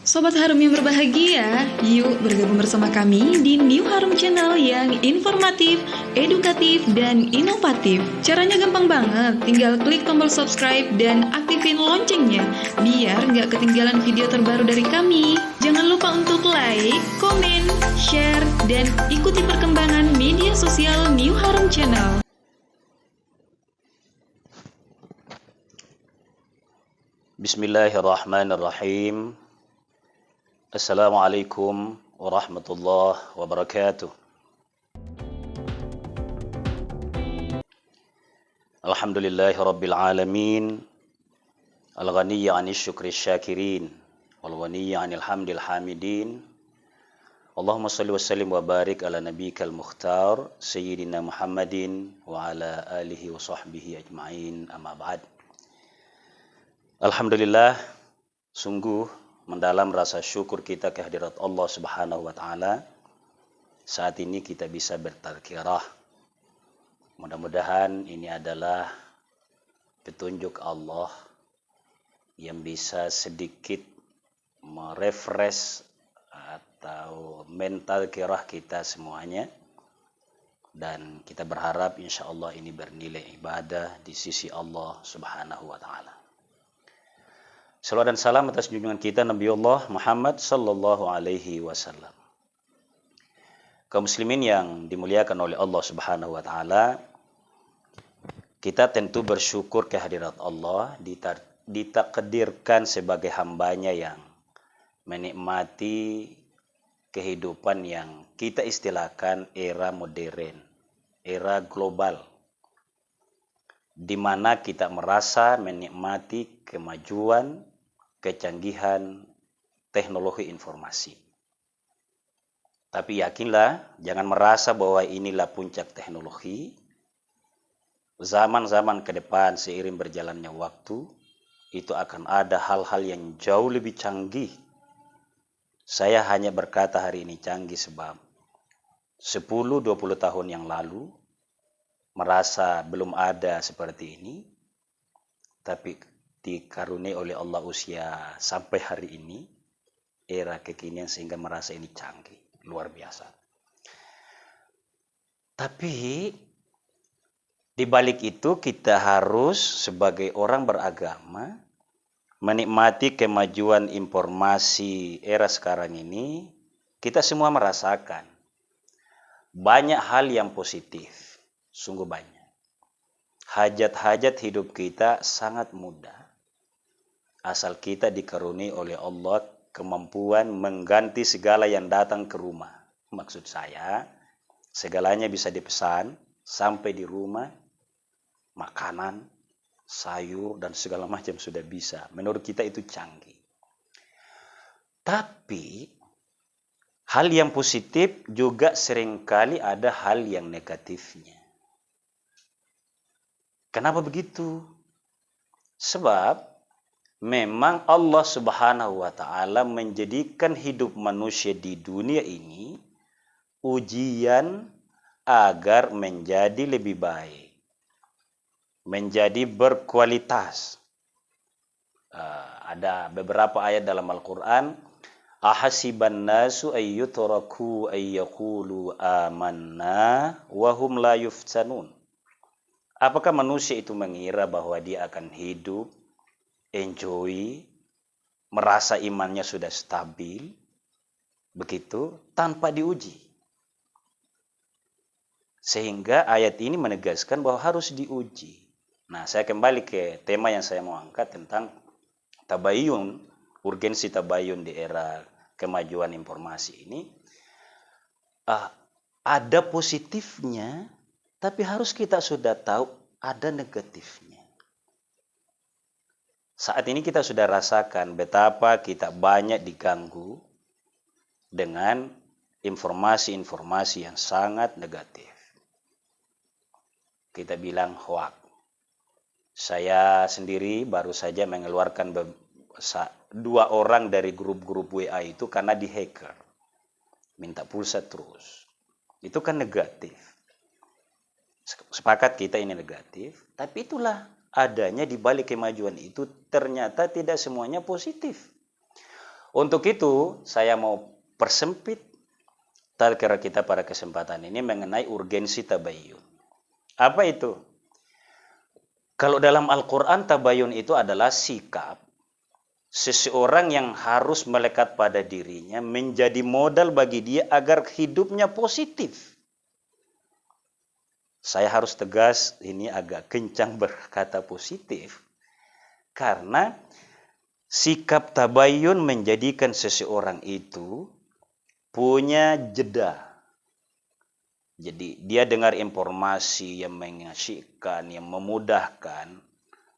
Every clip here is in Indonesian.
Sobat Harum yang berbahagia, yuk bergabung bersama kami di New Harum Channel yang informatif, edukatif, dan inovatif. Caranya gampang banget, tinggal klik tombol subscribe dan aktifin loncengnya, biar nggak ketinggalan video terbaru dari kami. Jangan lupa untuk like, komen, share, dan ikuti perkembangan media sosial New Harum Channel. Bismillahirrahmanirrahim. Assalamualaikum warahmatullahi wabarakatuh. Alhamdulillahi rabbil alamin. Al-ghaniyya 'anil syukri syakirin wal ghaniyya 'anil hamdil hamidin. Allahumma shalli wa sallim wa barik ala nabiyyikal mukhtar sayyidina Muhammadin wa ala alihi wa sahbihi ajma'in, amma ba'd. Alhamdulillah, sungguh mendalam rasa syukur kita kehadirat Allah Subhanahu wa taala. Saat ini kita bisa bertazkirah. Mudah-mudahan ini adalah petunjuk Allah yang bisa sedikit merefresh atau mental kirah kita semuanya, dan kita berharap insya Allah ini bernilai ibadah di sisi Allah Subhanahu wa taala. Salawat dan salam atas junjungan kita Nabi Allah Muhammad sallallahu alaihi wasallam. Kaum muslimin yang dimuliakan oleh Allah Subhanahu wa taala, kita tentu bersyukur kehadirat Allah, ditakdirkan sebagai hambanya yang menikmati kehidupan yang kita istilahkan era modern, era global, di mana kita merasa menikmati kemajuan, kecanggihan teknologi informasi. Tapi yakinlah, jangan merasa bahwa inilah puncak teknologi. Zaman-zaman ke depan seiring berjalannya waktu, itu akan ada hal-hal yang jauh lebih canggih. Saya hanya berkata hari ini canggih sebab 10-20 tahun yang lalu merasa belum ada seperti ini, tapi dikaruniai oleh Allah usia sampai hari ini, era kekinian, sehingga merasa ini canggih, luar biasa. Tapi di balik itu kita harus sebagai orang beragama menikmati kemajuan informasi era sekarang ini. Kita semua merasakan banyak hal yang positif, sungguh banyak. Hajat-hajat hidup kita sangat mudah, asal kita dikaruniai oleh Allah kemampuan mengganti segala yang datang ke rumah. Maksud saya, segalanya bisa dipesan sampai di rumah, makanan, sayur, dan segala macam sudah bisa. Menurut kita itu canggih. Tapi hal yang positif juga seringkali ada hal yang negatifnya. Kenapa begitu? Sebab memang Allah Subhanahu wa taala menjadikan hidup manusia di dunia ini ujian agar menjadi lebih baik, menjadi berkualitas. Ada beberapa ayat dalam Al-Quran, ahasiban nasu ayyutraku ayyaqulu amanna wahum la yuftanun. Apakah manusia itu mengira bahwa dia akan hidup, enjoy, merasa imannya sudah stabil, begitu, tanpa diuji? Sehingga ayat ini menegaskan bahwa harus diuji. Nah, saya kembali ke tema yang saya mau angkat tentang tabayun, urgensi tabayun di era kemajuan informasi ini. Ada positifnya, tapi harus kita sudah tahu ada negatifnya. Saat ini kita sudah rasakan betapa kita banyak diganggu dengan informasi-informasi yang sangat negatif. Kita bilang hoax. Saya sendiri baru saja mengeluarkan 2 orang dari grup-grup WA itu karena dihacker. Minta pulsa terus. Itu kan negatif. Sepakat kita ini negatif, tapi itulah adanya di balik kemajuan itu ternyata tidak semuanya positif. Untuk itu, saya mau persempit tazkirah kita pada kesempatan ini mengenai urgensi tabayyun. Apa itu? Kalau dalam Al-Quran, tabayyun itu adalah sikap seseorang yang harus melekat pada dirinya, menjadi modal bagi dia agar hidupnya positif. Saya harus tegas, ini agak kencang berkata positif, karena sikap tabayyun menjadikan seseorang itu punya jeda. Jadi dia dengar informasi yang mengasyikkan, yang memudahkan,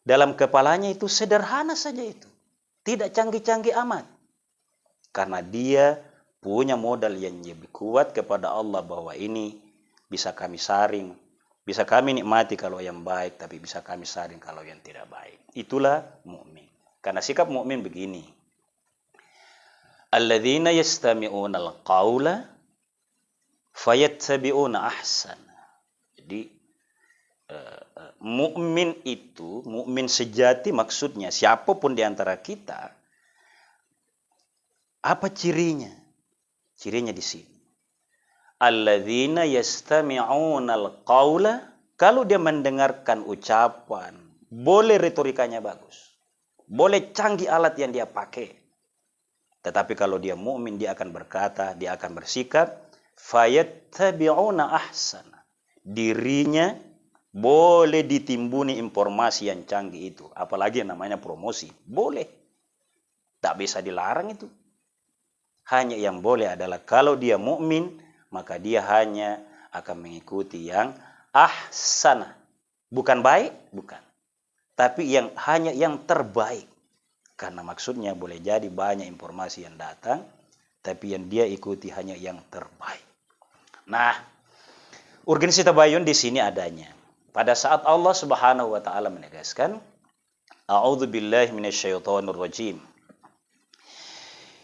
dalam kepalanya itu sederhana saja itu. Tidak canggih-canggih amat. Karena dia punya modal yang lebih kuat kepada Allah bahwa ini bisa kami saring, bisa kami nikmati kalau yang baik, tapi bisa kami saring kalau yang tidak baik. Itulah mukmin. Karena sikap mukmin begini. Alladzina yastami'una al-qaula fayattabi'una ahsana. Jadi mukmin itu, mukmin sejati maksudnya siapapun di antara kita, apa cirinya? Cirinya di sini. Alladzina yastami'una al-qaula, kalau dia mendengarkan ucapan, boleh retorikanya bagus, boleh canggih alat yang dia pakai, tetapi kalau dia mukmin, dia akan berkata, dia akan bersikap, fayattabi'una ahsana. Dirinya boleh ditimbuni informasi yang canggih itu, apalagi yang namanya promosi, boleh, tak bisa dilarang itu. Hanya yang boleh adalah kalau dia mukmin, maka dia hanya akan mengikuti yang ahsana. Bukan baik, bukan. Tapi hanya yang terbaik. Karena maksudnya boleh jadi banyak informasi yang datang, tapi yang dia ikuti hanya yang terbaik. Nah, urgensi tabayyun di sini adanya. Pada saat Allah Subhanahu wa taala menegaskan, A'udzubillahi minasyaitonir rajim.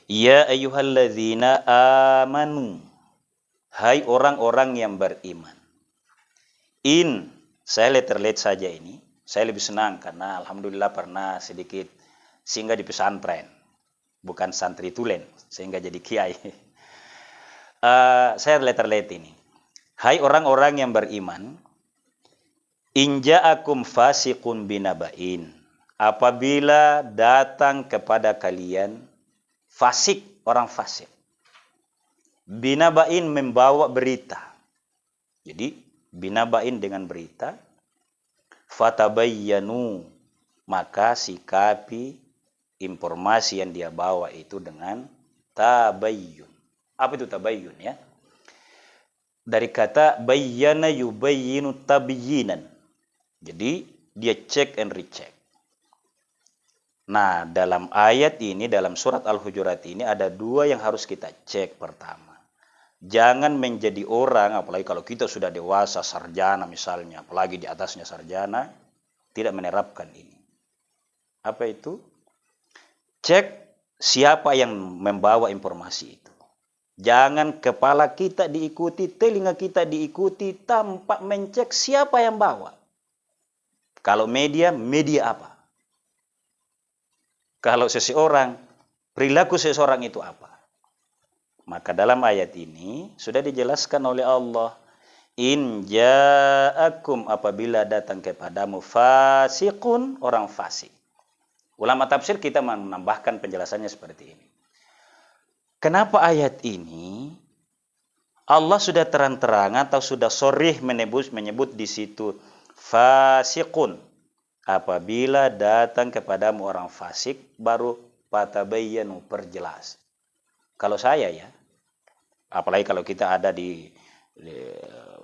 Ya ayyuhalladzina amanu, hai orang-orang yang beriman. Saya letterlet saja ini. Saya lebih senang karena alhamdulillah pernah sedikit singgah di pesantren. Bukan santri tulen, sehingga jadi kiai. Saya letterlet ini. Hai orang-orang yang beriman, in ja'akum fasiqun binaba'in. Apabila datang kepada kalian fasik, orang fasik. Binaba'in membawa berita. Jadi binaba'in dengan berita. Fatabayyanu, maka sikapi informasi yang dia bawa itu dengan tabayyun. Apa itu tabayyun ya? Dari kata bayyana yubayyinu tabyinan. Jadi dia cek and recheck. Nah, dalam ayat ini, dalam surat Al-Hujurat ini ada dua yang harus kita cek. Pertama, jangan menjadi orang, apalagi kalau kita sudah dewasa, sarjana misalnya, apalagi di atasnya sarjana, tidak menerapkan ini. Apa itu? Cek siapa yang membawa informasi itu. Jangan kepala kita diikuti, telinga kita diikuti tanpa mencek siapa yang bawa. Kalau media apa? Kalau seseorang, perilaku seseorang itu apa? Maka dalam ayat ini sudah dijelaskan oleh Allah, in ja'akum, apabila datang kepadamu fasiqun, orang fasik. Ulama tafsir kita menambahkan penjelasannya seperti ini. Kenapa ayat ini Allah sudah terang-terangan atau sudah sharih menyebut di situ fasiqun? Apabila datang kepadamu orang fasik, baru fatabayyanu, perjelas. Kalau saya ya, apalagi kalau kita ada di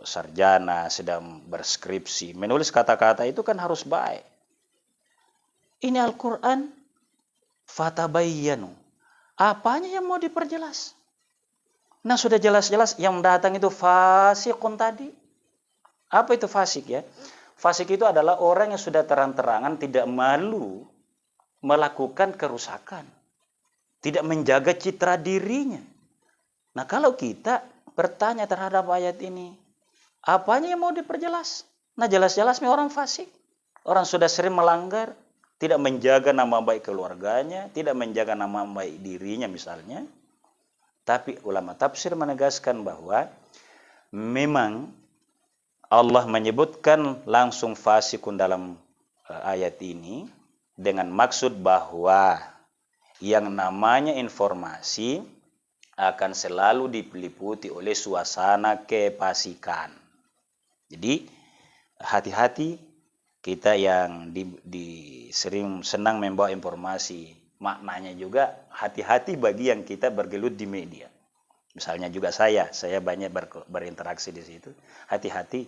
sarjana, sedang berskripsi, menulis kata-kata itu kan harus baik. Ini Al-Quran, fatabayyanu. Apanya yang mau diperjelas? Nah, sudah jelas-jelas yang datang itu fasikun tadi. Apa itu fasik ya? Fasik itu adalah orang yang sudah terang-terangan tidak malu melakukan kerusakan. Tidak menjaga citra dirinya. Nah, kalau kita bertanya terhadap ayat ini, apanya yang mau diperjelas? Nah, jelas-jelas orang fasik. Orang sudah sering melanggar, tidak menjaga nama baik keluarganya, tidak menjaga nama baik dirinya misalnya. Tapi ulama tafsir menegaskan bahwa memang Allah menyebutkan langsung fasikun dalam ayat ini dengan maksud bahwa yang namanya informasi akan selalu diliputi oleh suasana kefasikan. Jadi hati-hati kita yang sering senang membawa informasi, maknanya juga hati-hati bagi yang kita bergelut di media. Misalnya juga saya banyak berinteraksi di situ. Hati-hati,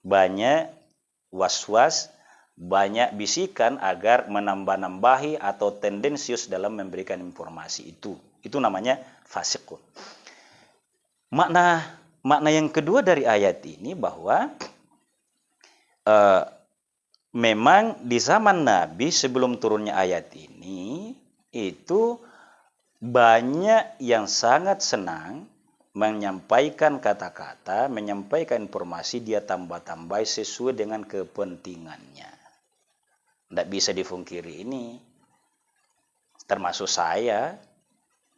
banyak was-was, banyak bisikan agar menambah-nambahi atau tendensius dalam memberikan informasi itu. Itu namanya fasikun. Makna yang kedua dari ayat ini bahwa memang di zaman Nabi sebelum turunnya ayat ini itu banyak yang sangat senang menyampaikan kata-kata, menyampaikan informasi dia tambah-tambah sesuai dengan kepentingannya. Tidak bisa dipungkiri ini. Termasuk saya,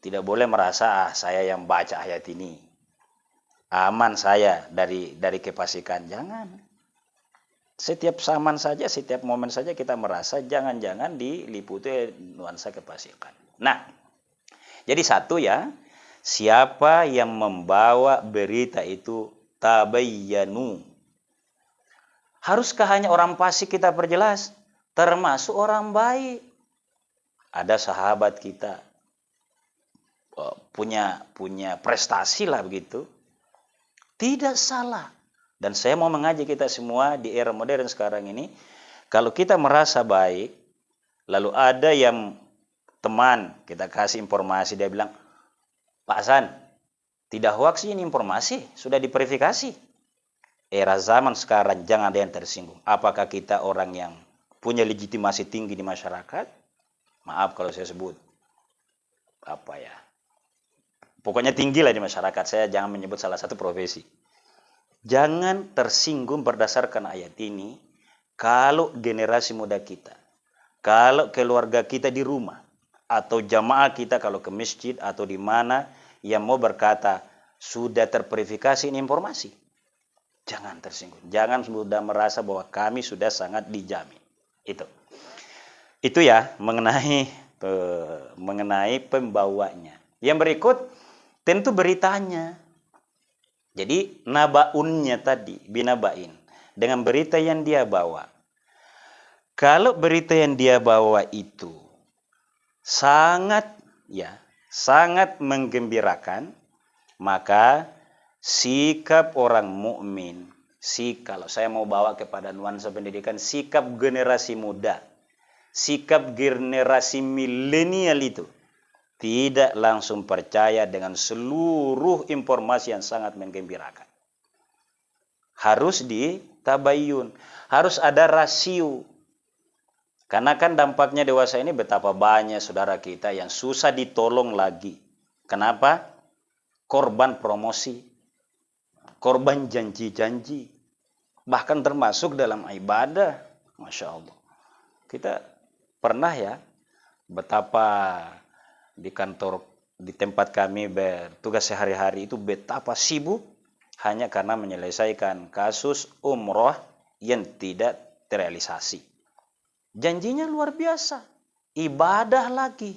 tidak boleh merasa saya yang baca ayat ini aman saya dari kefasikan. Jangan. Setiap zaman saja, setiap momen saja kita merasa jangan-jangan diliputi nuansa kefasikan. Nah, jadi satu ya, siapa yang membawa berita itu tabayyanu. Haruskah hanya orang fasik kita perjelas? Termasuk orang baik. Ada sahabat kita punya prestasi lah begitu. Tidak salah. Dan saya mau mengajak kita semua di era modern sekarang ini, kalau kita merasa baik, lalu ada yang teman kita kasih informasi, dia bilang, Pak Hasan, tidak hoax ini informasi, sudah diverifikasi. Era zaman sekarang jangan ada yang tersinggung. Apakah kita orang yang punya legitimasi tinggi di masyarakat? Maaf kalau saya sebut pokoknya tinggi lah di masyarakat. Saya jangan menyebut salah satu profesi. Jangan tersinggung berdasarkan ayat ini kalau generasi muda kita, kalau keluarga kita di rumah, atau jamaah kita kalau ke masjid atau di mana yang mau berkata sudah terverifikasi ini informasi. Jangan tersinggung. Jangan sudah merasa bahwa kami sudah sangat dijamin. Itu ya mengenai pembawanya. Yang berikut tentu beritanya. Jadi nabaunnya tadi, binabain, dengan berita yang dia bawa. Kalau berita yang dia bawa itu sangat menggembirakan, maka sikap orang mukmin, kalau saya mau bawa kepada nuansa pendidikan, sikap generasi muda, sikap generasi milenial itu tidak langsung percaya dengan seluruh informasi yang sangat menggembirakan. Harus ditabayun, harus ada rasio. Karena kan dampaknya dewasa ini betapa banyak saudara kita yang susah ditolong lagi. Kenapa? Korban promosi, korban janji-janji, bahkan termasuk dalam ibadah. Masya Allah. Kita pernah ya betapa di kantor, di tempat kami bertugas sehari-hari itu betapa sibuk hanya karena menyelesaikan kasus umroh yang tidak terrealisasi. Janjinya luar biasa, ibadah lagi.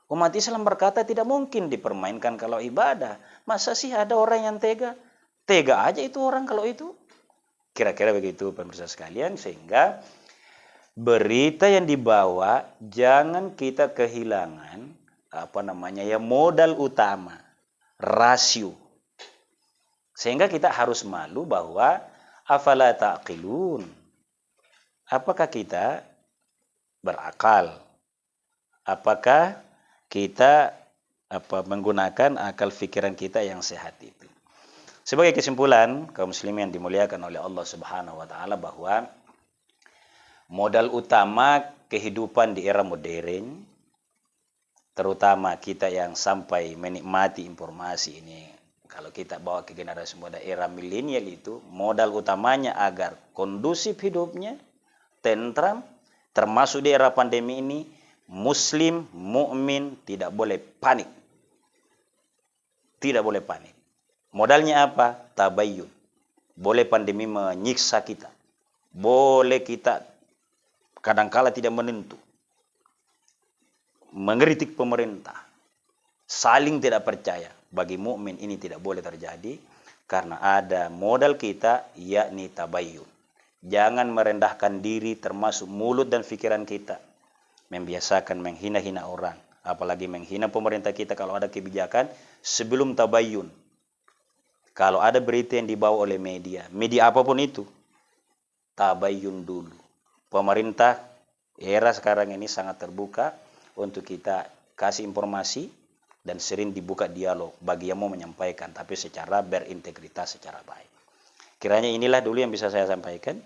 Umat Islam berkata tidak mungkin dipermainkan kalau ibadah. Masa sih ada orang yang tega? Tega aja itu orang kalau itu. Kira-kira begitu pemirsa sekalian, sehingga berita yang dibawa jangan kita kehilangan modal utama, rasio. Sehingga kita harus malu bahwa afala taqilun. Apakah kita berakal? Apakah kita menggunakan akal pikiran kita yang sehat itu? Sebagai kesimpulan, kaum muslimin yang dimuliakan oleh Allah Subhanahu wa taala, bahwa modal utama kehidupan di era modern, terutama kita yang sampai menikmati informasi ini, kalau kita bawa ke generasi muda era milenial itu, modal utamanya agar kondusif hidupnya, tentram, Termasuk di era pandemi ini, Muslim, mukmin tidak boleh panik. Tidak boleh panik. Modalnya apa? Tabayyun. Boleh pandemi menyiksa kita. Boleh kita kadangkala tidak menentu. Mengkritik pemerintah. Saling tidak percaya. Bagi mukmin ini tidak boleh terjadi. Karena ada modal kita, yakni tabayyun. Jangan merendahkan diri termasuk mulut dan pikiran kita. Membiasakan menghina-hina orang. Apalagi menghina pemerintah kita kalau ada kebijakan sebelum tabayyun. Kalau ada berita yang dibawa oleh media apapun itu, tabayyun dulu. Pemerintah era sekarang ini sangat terbuka untuk kita kasih informasi dan sering dibuka dialog bagi yang mau menyampaikan, tapi secara berintegritas, secara baik. Kiranya inilah dulu yang bisa saya sampaikan.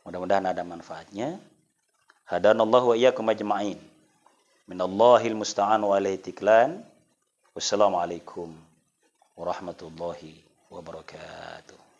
Mudah-mudahan ada manfaatnya. Hadanallahu wa iyyakum ajma'in. Minallahil musta'an wa alaihi tiklan. Wassalamualaikum warahmatullahi wabarakatuh.